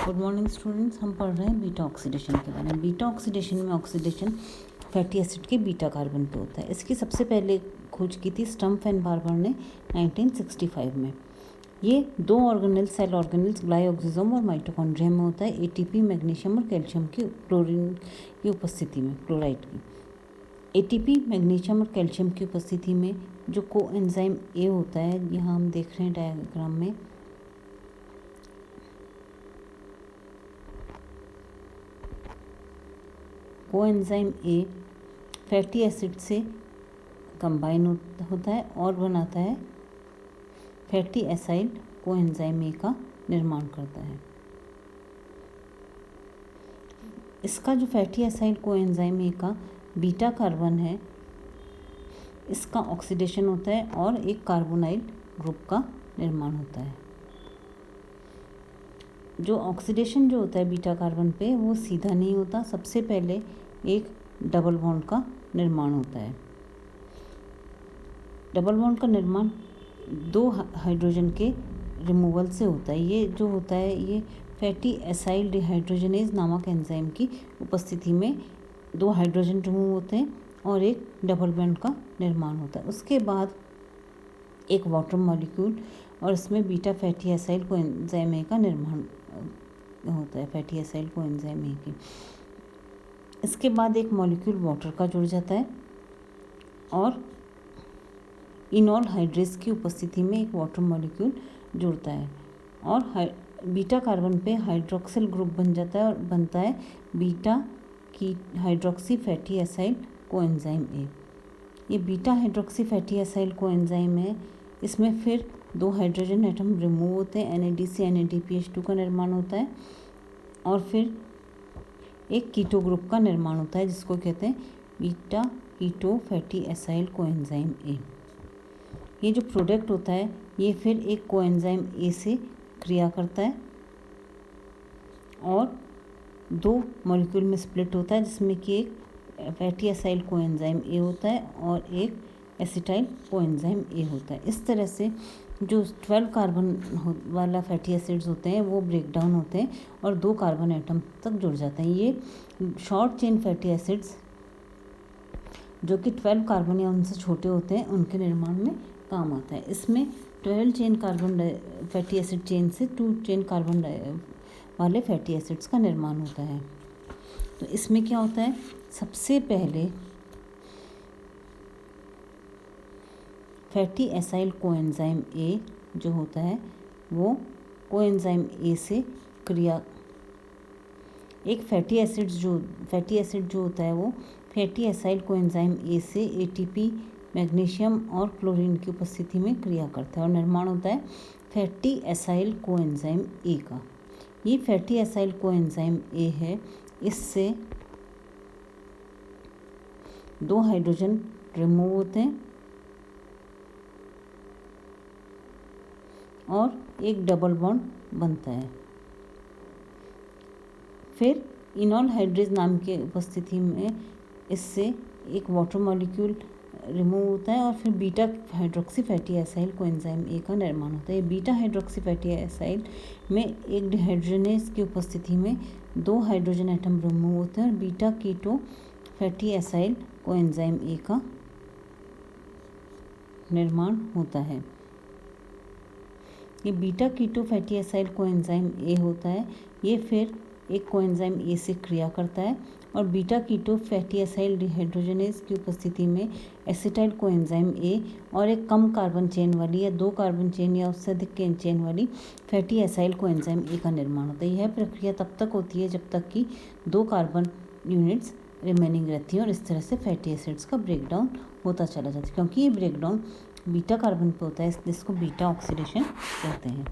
Good morning students, हम पढ़ रहे हैं बीटा ऑक्सीडेशन के बारे में। बीटा ऑक्सीडेशन में ऑक्सीडेशन फैटी एसिड के बीटा कार्बन पे होता है। इसकी सबसे पहले खोज की थी स्टम्प एंड बार्बर ने 1965 में। ये दो ऑर्गेनेल सेल ऑर्गेनेल्स ग्लाइकोसोम और माइटोकॉन्ड्रिया में होता है। एटीपी मैग्नीशियम और कैल्शियम की क्लोरीन की उपस्थिति में, क्लोराइड की। एटीपी मैग्नीशियम और कैल्शियम की उपस्थिति में जो कोएंजाइम ए होता है, यहाँ हम देख रहे हैं डायग्राम में, कोएंजाइम ए फैटी एसिड से कंबाइन होता है और बनाता है फैटी एसाइल कोएंजाइम ए का निर्माण करता है। इसका जो फैटी एसाइल कोएंजाइम ए का बीटा कार्बन है, इसका ऑक्सीडेशन होता है और एक कार्बोनाइल ग्रुप का निर्माण होता है। जो ऑक्सीडेशन जो होता है बीटा कार्बन पे, वो सीधा नहीं होता। सबसे पहले एक डबल बॉन्ड का निर्माण होता है। डबल बॉन्ड का निर्माण दो हाइड्रोजन के रिमूवल से होता है। ये जो होता है, ये फैटी एसाइल डिहाइड्रोजनेज नामक एंजाइम की उपस्थिति में दो हाइड्रोजन रिमूव होते हैं और एक डबल बॉन्ड का निर्माण होता है। उसके बाद एक वाटर मॉलिक्यूल और इसमें beta fatty acyl coenzyme A का निर्माण होता है, फैटी एसाइल कोएंजाइम ए की। इसके बाद एक मॉलिक्यूल वाटर का जुड़ जाता है और इनॉल हाइड्रेस की उपस्थिति में एक वाटर मॉलिक्यूल जुड़ता है और बीटा कार्बन पे हाइड्रोक्सिल ग्रुप बन जाता है और बनता है बीटा की hydroxy fatty acyl coenzyme A. ये beta hydroxy fatty acyl coenzyme है। इसमें फिर दो हाइड्रोजन एटम रिमूव होते हैं, NADC NADPH2 का निर्माण होता है और फिर एक कीटो ग्रुप का निर्माण होता है, जिसको कहते हैं beta keto fatty acyl coenzyme A. ये जो प्रोडक्ट होता है, ये फिर एक कोएंजाइम ए से क्रिया करता है और दो मॉलिक्यूल में स्प्लिट होता है, जिसमें कि एक फैटी एसाइल कोएंजाइम ए होता है और एक एसिटाइल कोएंजाइम ए होता है। इस तरह से जो 12 कार्बन वाला फैटी एसिड्स होते हैं, वो ब्रेक डाउन होते हैं और दो कार्बन एटम तक जुड़ जाते हैं। ये शॉर्ट चेन फैटी एसिड्स जो कि 12 कार्बन या उनसे छोटे होते हैं, उनके निर्माण में काम आता है। इसमें 12 chain carbon fatty acid chain से 2 चेन कार्बन वाले फैटी एसिड्स का निर्माण होता है। तो इसमें क्या होता है, सबसे पहले फैटी एसाइल कोएंजाइम ए जो होता है, वो कोएंजाइम ए से क्रिया एक फैटी एसिड जो होता है, वो फैटी एसाइल कोएंजाइम ए से एटीपी मैग्नीशियम और क्लोरीन की उपस्थिति में क्रिया करता है और निर्माण होता है फैटी एसाइल कोएंजाइम ए का। ये फैटी एसाइल कोएंजाइम ए है, इससे दो हाइड्रोजन रिमूव होते हैं और एक डबल बॉन्ड बनता है। फिर इनॉल हाइड्रेज नाम की उपस्थिति में इससे एक वाटर मॉलिक्यूल रिमूव होता है और फिर beta hydroxy fatty acyl coenzyme A का निर्माण होता है। बीटा हाइड्रोक्सी फैटी एसाइल में एक डिहाइड्रोजनेज की उपस्थिति में दो हाइड्रोजन एटम रिमूव होते हैं और beta keto fatty acyl coenzyme A का निर्माण होता है। ये beta keto fatty acyl coenzyme A होता है, ये फिर एक कोएंजाइम ए से क्रिया करता है और beta keto fatty acyl dehydrogenase की उपस्थिति में एसिटाइल कोएंजाइम ए और एक कम कार्बन चेन वाली या दो कार्बन चेन या उससे अधिक चेन वाली फैटी एसाइल कोएंजाइम ए का निर्माण होता है। यह प्रक्रिया तब तक होती है जब तक कि दो कार्बन यूनिट्स रिमेनिंग रहती हैं और इस तरह से फैटी एसिड्स का ब्रेकडाउन होता चला जाता है। क्योंकि ये ब्रेकडाउन बीटा कार्बन पे होता है, जिसको बीटा ऑक्सीडेशन कहते हैं।